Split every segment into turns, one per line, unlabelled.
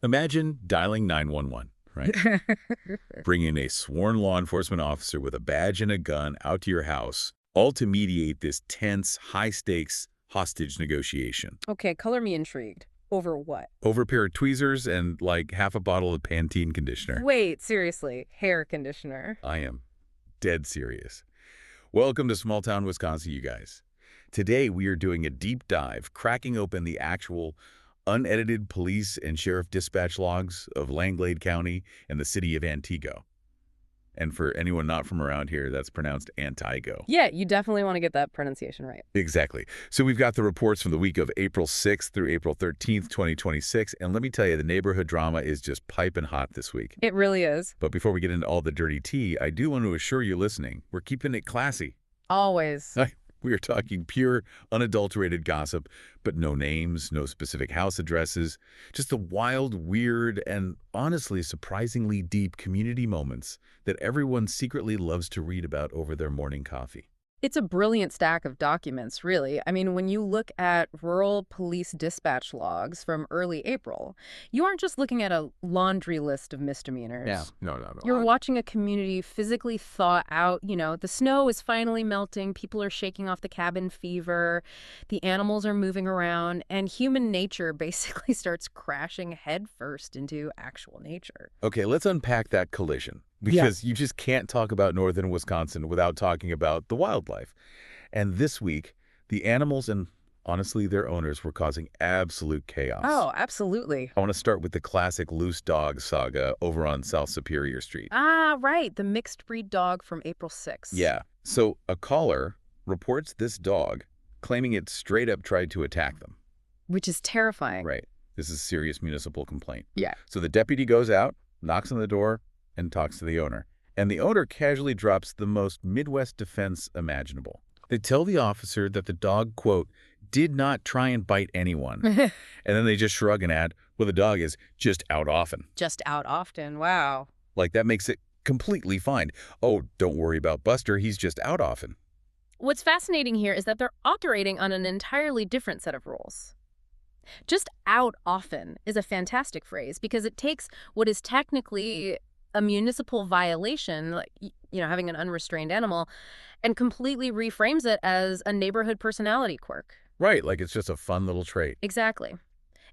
Imagine dialing 911, right? Bringing a sworn law enforcement officer with a badge and a gun out to your house, all to mediate this tense, high-stakes hostage negotiation.
Okay, color me intrigued. Over what?
Over a pair of tweezers and like half a bottle of Pantene conditioner.
Wait, seriously, hair conditioner.
I am dead serious. Welcome to small town Wisconsin, you guys. Today we are doing a deep dive, cracking open the actual unedited police and sheriff dispatch logs of Langlade County and the city of Antigo. And for anyone not from around here, that's pronounced Antigo.
Yeah, you definitely want to get that pronunciation right.
Exactly. So we've got the reports from the week of April 6th through April 13th, 2026. And let me tell you, the neighborhood drama is just piping hot this week.
It really is.
But before we get into all the dirty tea, I do want to assure you listening, we're keeping it classy.
Always.
We are talking pure, unadulterated gossip, but no names, no specific house addresses, just the wild, weird, and honestly surprisingly deep community moments that everyone secretly loves to read about over their morning coffee.
It's a brilliant stack of documents, really. I mean, when you look at rural police dispatch logs from early April, you aren't just looking at a laundry list of misdemeanors.
Yeah, no.
You're watching a community physically thaw out. The snow is finally melting, people are shaking off the cabin fever, the animals are moving around, and human nature basically starts crashing headfirst into actual nature.
Okay, let's unpack that collision. Because you just can't talk about northern Wisconsin without talking about the wildlife. And this week, the animals and, honestly, their owners were causing absolute chaos.
Oh, absolutely.
I want to start with the classic loose dog saga over on South Superior Street.
Ah, right. The mixed breed dog from April 6th.
Yeah. So a caller reports this dog claiming it straight up tried to attack them.
Which is terrifying.
Right. This is a serious municipal complaint.
Yeah.
So the deputy goes out, knocks on the door, and talks to the owner. And the owner casually drops the most Midwest defense imaginable. They tell the officer that the dog, quote, did not try and bite anyone. And then they just shrug and add, well, the dog is just out often.
Just out often. Wow.
Like that makes it completely fine. Oh, don't worry about Buster. He's just out often.
What's fascinating here is that they're operating on an entirely different set of rules. Just out often is a fantastic phrase because it takes what is technically a municipal violation, like, having an unrestrained animal, and completely reframes it as a neighborhood personality quirk.
Right, like it's just a fun little trait.
Exactly.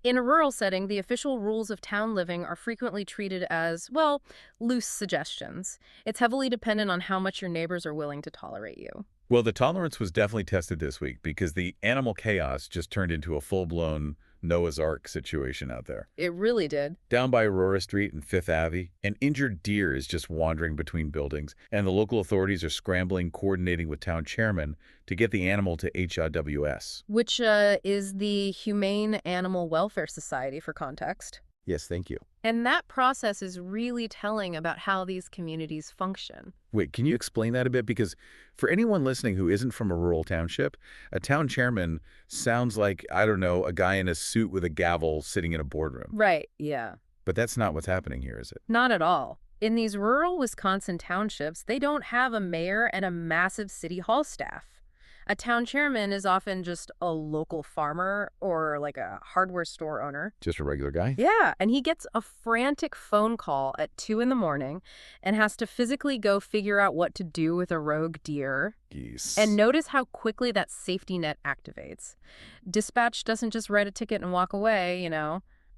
In a rural setting, the official rules of town living are frequently treated as, well, loose suggestions. It's heavily dependent on how much your neighbors are willing to tolerate you.
Well, the tolerance was definitely tested this week because the animal chaos just turned into a full-blown Noah's Ark situation out there.
It really did.
Down by Aurora Street and Fifth Ave, an injured deer is just wandering between buildings, and the local authorities are scrambling, coordinating with town chairman to get the animal to HIWS.
Which is the Humane Animal Welfare Society, for context.
Yes, thank you.
And that process is really telling about how these communities function.
Wait, can you explain that a bit? Because for anyone listening who isn't from a rural township, a town chairman sounds like, I don't know, a guy in a suit with a gavel sitting in a boardroom.
Right, yeah.
But that's not what's happening here, is it?
Not at all. In these rural Wisconsin townships, they don't have a mayor and a massive city hall staff. A town chairman is often just a local farmer or like a hardware store owner.
Just a regular guy?
Yeah, and he gets a frantic phone call at 2 in the morning and has to physically go figure out what to do with a rogue deer.
Geese.
And notice how quickly that safety net activates. Dispatch doesn't just write a ticket and walk away,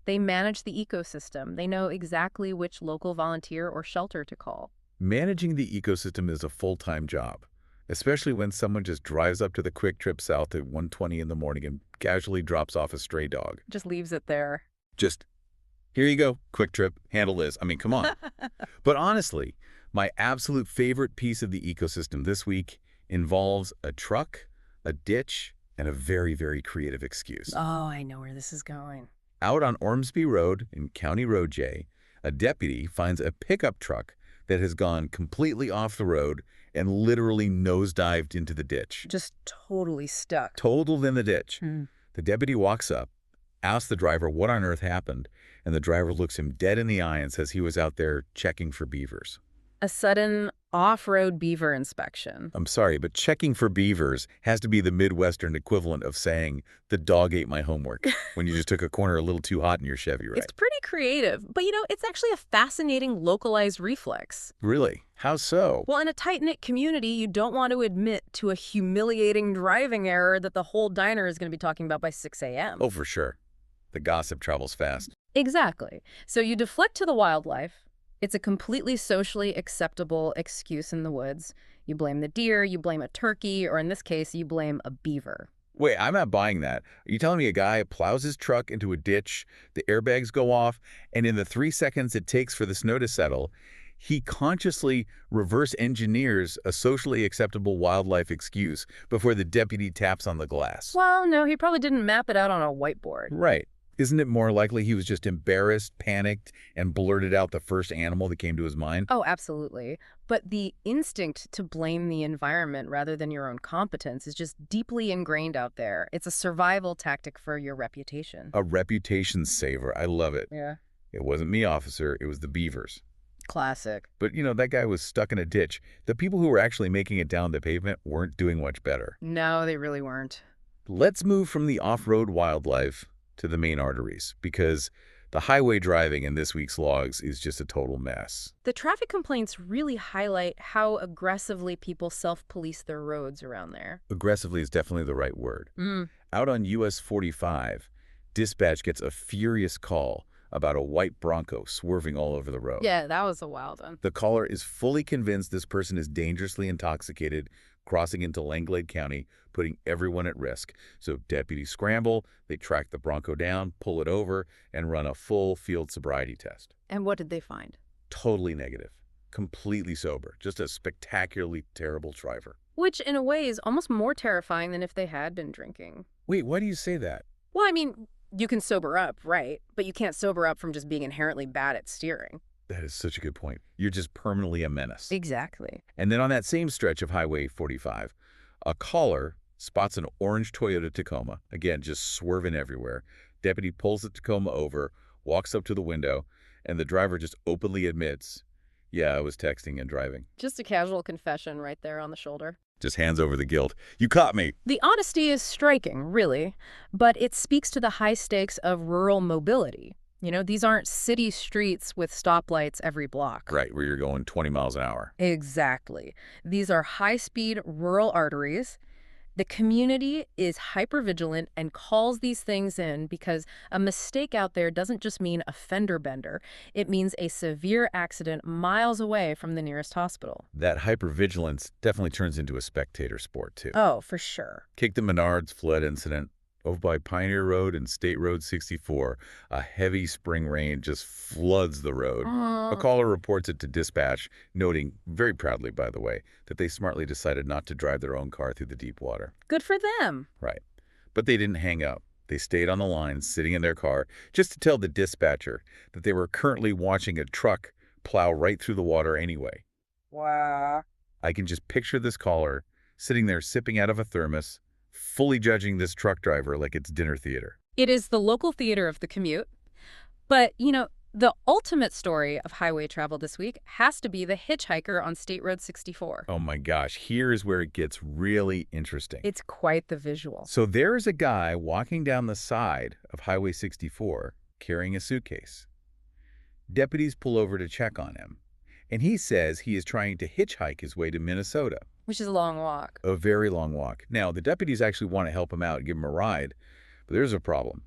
They manage the ecosystem. They know exactly which local volunteer or shelter to call.
Managing the ecosystem is a full-time job, especially when someone just drives up to the Quick Trip South at 1:20 in the morning and casually drops off a stray dog.
Just leaves it there.
Just, here you go, Quick Trip, handle this. I mean, come on. But honestly, my absolute favorite piece of the ecosystem this week involves a truck, a ditch, and a very, very creative excuse.
Oh, I know where this is going.
Out on Ormsby Road in County Road J, a deputy finds a pickup truck that has gone completely off the road and literally nosedived into the ditch.
Just totally stuck.
Totaled in the ditch. The deputy walks up, asks the driver what on earth happened, and the driver looks him dead in the eye and says he was out there checking for beavers.
A sudden off-road beaver inspection.
I'm sorry, but checking for beavers has to be the Midwestern equivalent of saying, the dog ate my homework, when you just took a corner a little too hot in your Chevy, right?
It's pretty creative, but it's actually a fascinating localized reflex.
Really? How so?
Well, in a tight-knit community, you don't want to admit to a humiliating driving error that the whole diner is going to be talking about by 6 a.m.
Oh, for sure. The gossip travels fast.
Exactly. So you deflect to the wildlife. It's a completely socially acceptable excuse in the woods. You blame the deer, you blame a turkey, or in this case, you blame a beaver.
Wait, I'm not buying that. Are you telling me a guy plows his truck into a ditch, the airbags go off, and in the 3 seconds it takes for the snow to settle, he consciously reverse engineers a socially acceptable wildlife excuse before the deputy taps on the glass?
Well, no, he probably didn't map it out on a whiteboard.
Right. Isn't it more likely he was just embarrassed, panicked, and blurted out the first animal that came to his mind?
Oh, absolutely. But the instinct to blame the environment rather than your own competence is just deeply ingrained out there. It's a survival tactic for your reputation.
A reputation saver. I love it.
Yeah.
It wasn't me, officer. It was the beavers.
Classic.
But, that guy was stuck in a ditch. The people who were actually making it down the pavement weren't doing much better.
No, they really weren't.
Let's move from the off-road wildlife to the main arteries, because the highway driving in this week's logs is just a total mess.
The traffic complaints really highlight how aggressively people self-police their roads around there.
Aggressively is definitely the right word. Out on US 45, dispatch gets a furious call about a white Bronco swerving all over the road.
Yeah, that was a wild one.
The caller is fully convinced this person is dangerously intoxicated, crossing into Langlade County, putting everyone at risk. So deputies scramble, they track the Bronco down, pull it over, and run a full field sobriety test.
And what did they find?
Totally negative. Completely sober. Just a spectacularly terrible driver.
Which, in a way, is almost more terrifying than if they had been drinking.
Wait, why do you say that?
Well, I mean, you can sober up, right? But you can't sober up from just being inherently bad at steering.
That is such a good point. You're just permanently a menace.
Exactly.
And then on that same stretch of Highway 45, a caller spots an orange Toyota Tacoma, again, just swerving everywhere. Deputy pulls the Tacoma over, walks up to the window, and the driver just openly admits, yeah, I was texting and driving.
Just a casual confession right there on the shoulder.
Just hands over the guilt. You caught me.
The honesty is striking, really, but it speaks to the high stakes of rural mobility. These aren't city streets with stoplights every block.
Right, where you're going 20 miles an hour.
Exactly. These are high-speed rural arteries. The community is hypervigilant and calls these things in because a mistake out there doesn't just mean a fender bender. It means a severe accident miles away from the nearest hospital.
That hypervigilance definitely turns into a spectator sport, too.
Oh, for sure.
Kick the Menards flood incident. Over by Pioneer Road and State Road 64, a heavy spring rain just floods the road. A caller reports it to dispatch, noting, very proudly by the way, that they smartly decided not to drive their own car through the deep water.
Good for them.
Right. But they didn't hang up. They stayed on the line, sitting in their car, just to tell the dispatcher that they were currently watching a truck plow right through the water anyway.
Wow.
I can just picture this caller sitting there sipping out of a thermos, fully judging this truck driver like it's dinner theater.
It is the local theater of the commute. But, the ultimate story of highway travel this week has to be the hitchhiker on State Road 64.
Oh my gosh, here's where it gets really interesting.
It's quite the visual.
So there is a guy walking down the side of Highway 64 carrying a suitcase. Deputies pull over to check on him, and he says he is trying to hitchhike his way to Minnesota.
Which is a long walk.
A very long walk. Now, the deputies actually want to help him out and give him a ride, but there's a problem.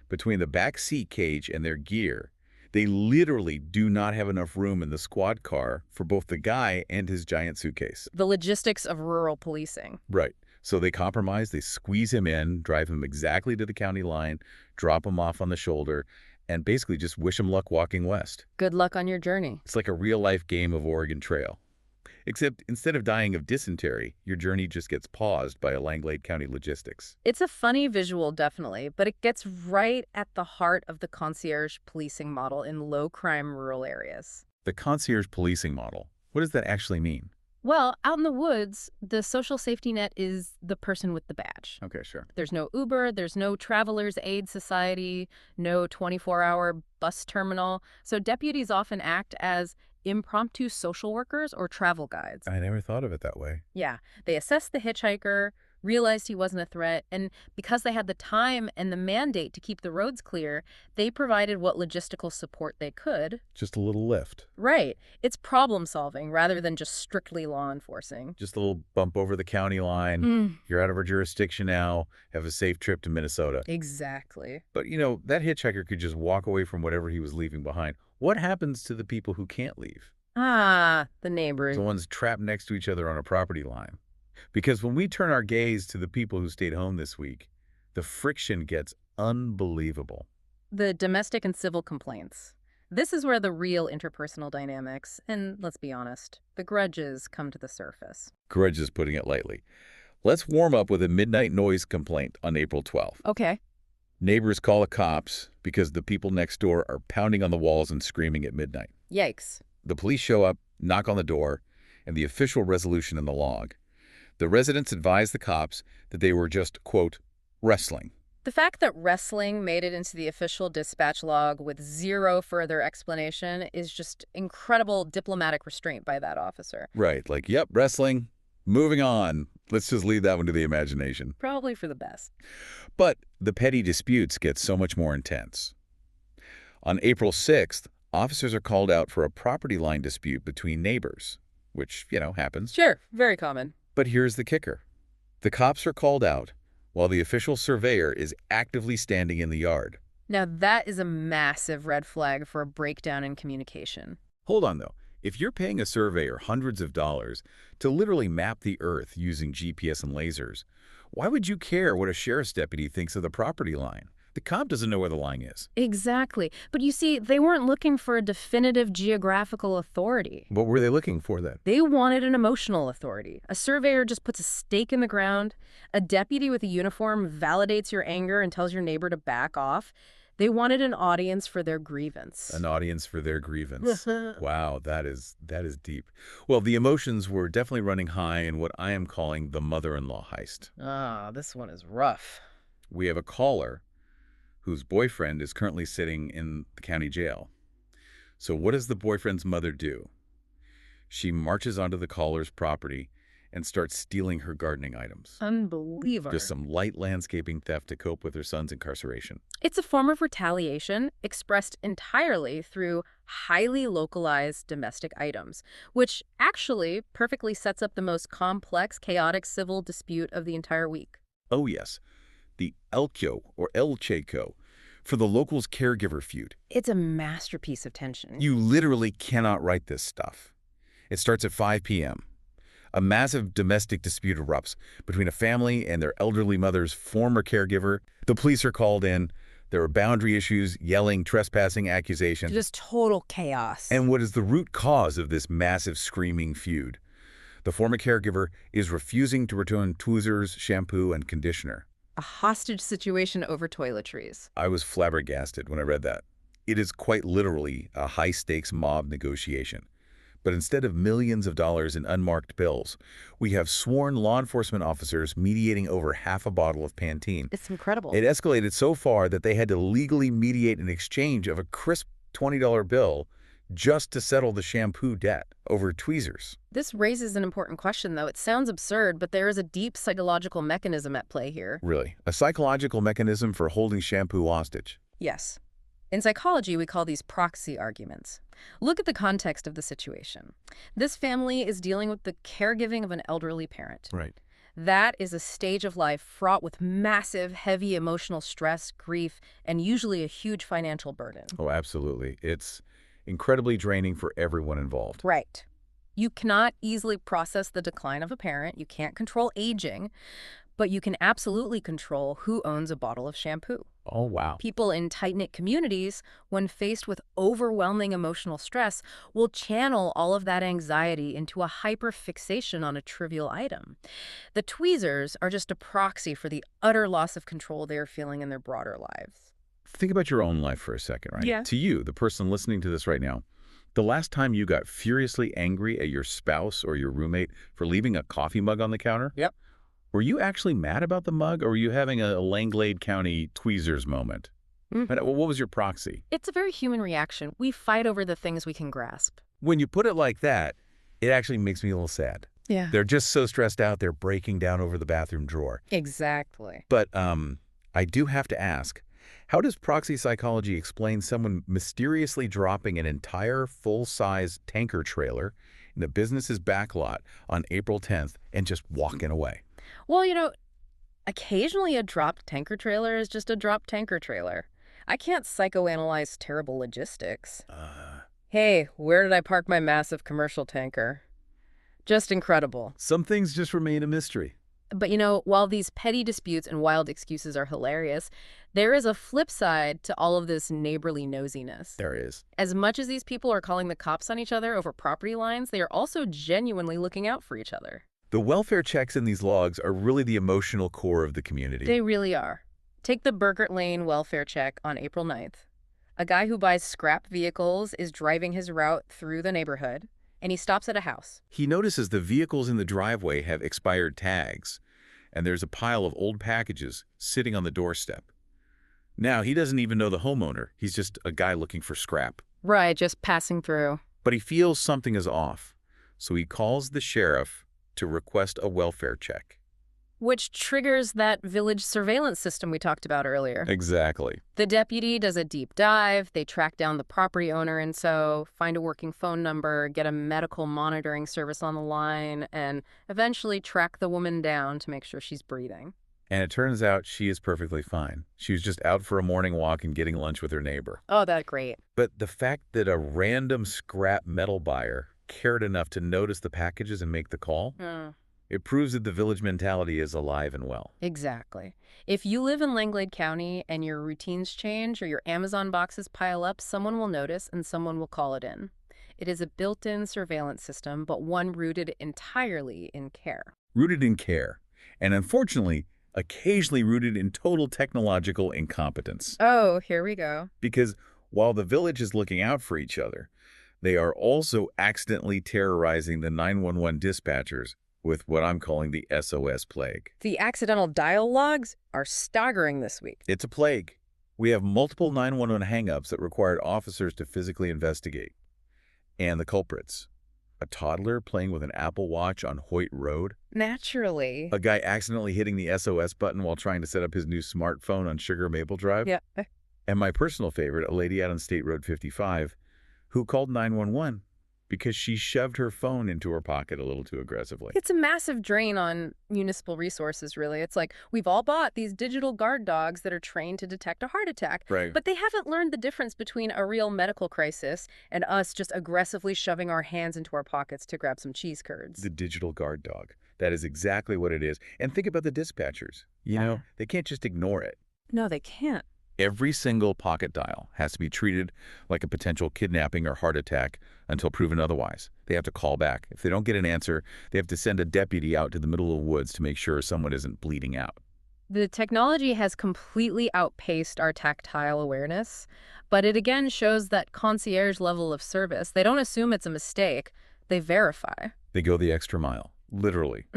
Between the back seat cage and their gear, they literally do not have enough room in the squad car for both the guy and his giant suitcase.
The logistics of rural policing.
Right. So they compromise, they squeeze him in, drive him exactly to the county line, drop him off on the shoulder, and basically just wish him luck walking west.
Good luck on your journey.
It's like a real-life game of Oregon Trail. Except instead of dying of dysentery, your journey just gets paused by a Langlade County logistics.
It's a funny visual, definitely, but it gets right at the heart of the concierge policing model in low-crime rural areas.
The concierge policing model, what does that actually mean?
Well, out in the woods, the social safety net is the person with the badge.
Okay, sure.
There's no Uber, there's no Travelers Aid Society, no 24-hour bus terminal, so deputies often act as impromptu social workers or travel guides.
I never thought of it that way.
Yeah, they assessed the hitchhiker, realized he wasn't a threat, and because they had the time and the mandate to keep the roads clear, they provided what logistical support they could.
Just a little lift.
Right. It's problem solving rather than just strictly law enforcing.
Just a little bump over the county line. You're out of our jurisdiction now. Have a safe trip to Minnesota.
Exactly.
But, that hitchhiker could just walk away from whatever he was leaving behind. What happens to the people who can't leave?
Ah, the neighbors.
The ones trapped next to each other on a property line. Because when we turn our gaze to the people who stayed home this week, the friction gets unbelievable.
The domestic and civil complaints. This is where the real interpersonal dynamics, and let's be honest, the grudges come to the surface.
Grudge is putting it lightly. Let's warm up with a midnight noise complaint on April 12th.
Okay.
Neighbors call the cops because the people next door are pounding on the walls and screaming at midnight.
Yikes.
The police show up, knock on the door, and the official resolution in the log. The residents advised the cops that they were just, quote, wrestling.
The fact that wrestling made it into the official dispatch log with zero further explanation is just incredible diplomatic restraint by that officer.
Right, like, yep, wrestling, moving on. Let's just leave that one to the imagination.
Probably for the best.
But the petty disputes get so much more intense. On April 6th, officers are called out for a property line dispute between neighbors, which, happens.
Sure, very common.
But here's the kicker. The cops are called out while the official surveyor is actively standing in the yard.
Now that is a massive red flag for a breakdown in communication.
Hold on, though. If you're paying a surveyor hundreds of dollars to literally map the earth using GPS and lasers, why would you care what a sheriff's deputy thinks of the property line? The cop doesn't know where the line is.
Exactly. But you see, they weren't looking for a definitive geographical authority.
What were they looking for then?
They wanted an emotional authority. A surveyor just puts a stake in the ground. A deputy with a uniform validates your anger and tells your neighbor to back off. They wanted an audience for their grievance.
An audience for their grievance. Wow, that is deep. Well, the emotions were definitely running high in what I am calling the mother-in-law heist.
Ah, this one is rough.
We have a caller whose boyfriend is currently sitting in the county jail. So what does the boyfriend's mother do? She marches onto the caller's property and starts stealing her gardening items.
Unbelievable.
Just some light landscaping theft to cope with her son's incarceration.
It's a form of retaliation expressed entirely through highly localized domestic items, which actually perfectly sets up the most complex, chaotic civil dispute of the entire week.
Oh yes, the Elcho or El Checo for the locals' caregiver feud.
It's a masterpiece of tension.
You literally cannot write this stuff. It starts at 5 p.m. A massive domestic dispute erupts between a family and their elderly mother's former caregiver. The police are called in. There are boundary issues, yelling, trespassing accusations.
Just total chaos.
And what is the root cause of this massive screaming feud? The former caregiver is refusing to return tweezers, shampoo, and conditioner.
A hostage situation over toiletries.
I was flabbergasted when I read that. It is quite literally a high-stakes mob negotiation. But instead of millions of dollars in unmarked bills, we have sworn law enforcement officers mediating over half a bottle of Pantene.
It's incredible.
It escalated so far that they had to legally mediate an exchange of a crisp $20 bill just to settle the shampoo debt over tweezers.
This raises an important question, though. It sounds absurd, but there is a deep psychological mechanism at play here.
Really? A psychological mechanism for holding shampoo hostage?
Yes. In psychology, we call these proxy arguments. Look at the context of the situation. This family is dealing with the caregiving of an elderly parent.
Right.
That is a stage of life fraught with massive, heavy emotional stress, grief, and usually a huge financial burden.
Oh, absolutely. It's incredibly draining for everyone involved.
Right. You cannot easily process the decline of a parent. You can't control aging, but you can absolutely control who owns a bottle of shampoo.
Oh, wow.
People in tight-knit communities, when faced with overwhelming emotional stress, will channel all of that anxiety into a hyperfixation on a trivial item. The tweezers are just a proxy for the utter loss of control they are feeling in their broader lives.
Think about your own life for a second, right?
Yeah.
To you, the person listening to this right now, the last time you got furiously angry at your spouse or your roommate for leaving a coffee mug on the counter?
Yep.
Were you actually mad about the mug, or were you having a Langlade County tweezers moment? What was your proxy?
It's a very human reaction. We fight over the things we can grasp.
When you put it like that, it actually makes me a little sad.
Yeah.
They're just so stressed out, they're breaking down over the bathroom drawer.
Exactly.
But I do have to ask, how does proxy psychology explain someone mysteriously dropping an entire full-size tanker trailer in a business's backlot on April 10th and just walking away?
Well, occasionally a dropped tanker trailer is just a dropped tanker trailer. I can't psychoanalyze terrible logistics. Hey, where did I park my massive commercial tanker? Just incredible.
Some things just remain a mystery.
But while these petty disputes and wild excuses are hilarious, there is a flip side to all of this neighborly nosiness.
There is.
As much as these people are calling the cops on each other over property lines, they are also genuinely looking out for each other.
The welfare checks in these logs are really the emotional core of the community.
They really are. Take the Burgert Lane welfare check on April 9th. A guy who buys scrap vehicles is driving his route through the neighborhood, and he stops at a house.
He notices the vehicles in the driveway have expired tags, and there's a pile of old packages sitting on the doorstep. Now, he doesn't even know the homeowner. He's just a guy looking for scrap.
Right, just passing through.
But he feels something is off, so he calls the sheriff to request a welfare check.
Which triggers that village surveillance system we talked about earlier.
Exactly.
The deputy does a deep dive, they track down the property owner and so find a working phone number, get a medical monitoring service on the line, and eventually track the woman down to make sure she's breathing.
And it turns out she is perfectly fine. She was just out for a morning walk and getting lunch with her neighbor.
Oh, that's great.
But the fact that a random scrap metal buyer cared enough to notice the packages and make the call, it proves that the village mentality is alive and well.
Exactly. If you live in Langlade County and your routines change or your Amazon boxes pile up, someone will notice and someone will call it in. It is a built-in surveillance system, but one rooted entirely in care.
Rooted in care, and unfortunately, occasionally rooted in total technological incompetence.
Oh, here we go.
Because while the village is looking out for each other, they are also accidentally terrorizing the 911 dispatchers with what I'm calling the SOS plague.
The accidental dial logs are staggering this week.
It's a plague. We have multiple 911 hang-ups that required officers to physically investigate. And the culprits. A toddler playing with an Apple Watch on Hoyt Road.
Naturally.
A guy accidentally hitting the SOS button while trying to set up his new smartphone on Sugar Maple Drive.
Yeah.
And my personal favorite, a lady out on State Road 55, who called 911 because she shoved her phone into her pocket a little too aggressively.
It's a massive drain on municipal resources, really. It's like we've all bought these digital guard dogs that are trained to detect a heart attack,
Right.
but they haven't learned the difference between a real medical crisis and us just aggressively shoving our hands into our pockets to grab some cheese curds.
The digital guard dog. That is exactly what it is. And think about the dispatchers. They can't just ignore it.
No, they can't.
Every single pocket dial has to be treated like a potential kidnapping or heart attack until proven otherwise. They have to call back. If they don't get an answer, they have to send a deputy out to the middle of the woods to make sure someone isn't bleeding out.
The technology has completely outpaced our tactile awareness, but it again shows that concierge level of service. They don't assume it's a mistake. They verify.
They go the extra mile, literally.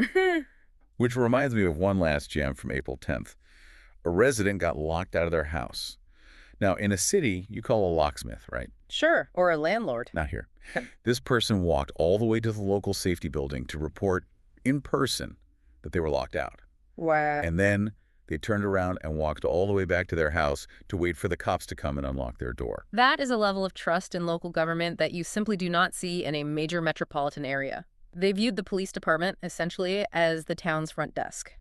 Which reminds me of one last gem from April 10th. A resident got locked out of their house. Now, in a city, you call a locksmith, right?
Sure, or a landlord.
Not here. This person walked all the way to the local safety building to report in person that they were locked out.
Wow.
And then they turned around and walked all the way back to their house to wait for the cops to come and unlock their door.
That is a level of trust in local government that you simply do not see in a major metropolitan area. They viewed the police department, essentially, as the town's front desk.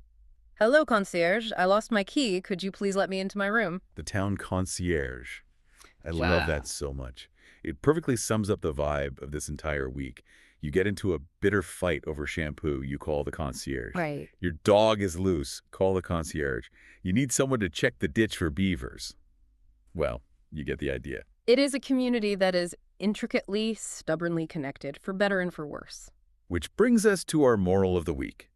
Hello, concierge. I lost my key. Could you please let me into my room?
The town concierge. I
Yeah.
love that so much. It perfectly sums up the vibe of this entire week. You get into a bitter fight over shampoo, you call the concierge.
Right.
Your dog is loose, call the concierge. You need someone to check the ditch for beavers. Well, you get the idea.
It is a community that is intricately, stubbornly connected, for better and for worse.
Which brings us to our moral of the week.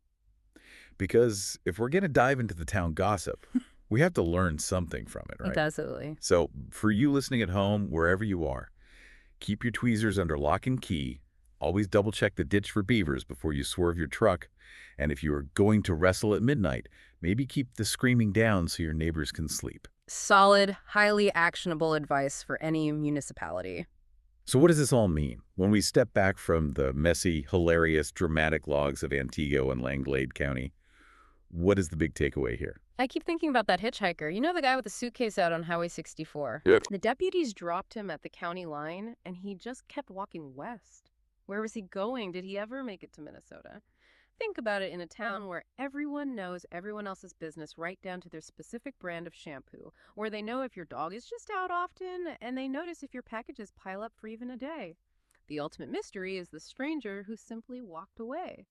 Because if we're going to dive into the town gossip, we have to learn something from it, right?
Absolutely.
So for you listening at home, wherever you are, keep your tweezers under lock and key. Always double check the ditch for beavers before you swerve your truck. And if you are going to wrestle at midnight, maybe keep the screaming down so your neighbors can sleep.
Solid, highly actionable advice for any municipality.
So what does this all mean? When we step back from the messy, hilarious, dramatic logs of Antigo and Langlade County, what is the big takeaway here?
I keep thinking about that hitchhiker. You know, the guy with the suitcase out on Highway 64?
Yep.
The deputies dropped him at the county line, and he just kept walking west. Where was he going? Did he ever make it to Minnesota? Think about it in a town where everyone knows everyone else's business right down to their specific brand of shampoo, where they know if your dog is just out often, and they notice if your packages pile up for even a day. The ultimate mystery is the stranger who simply walked away.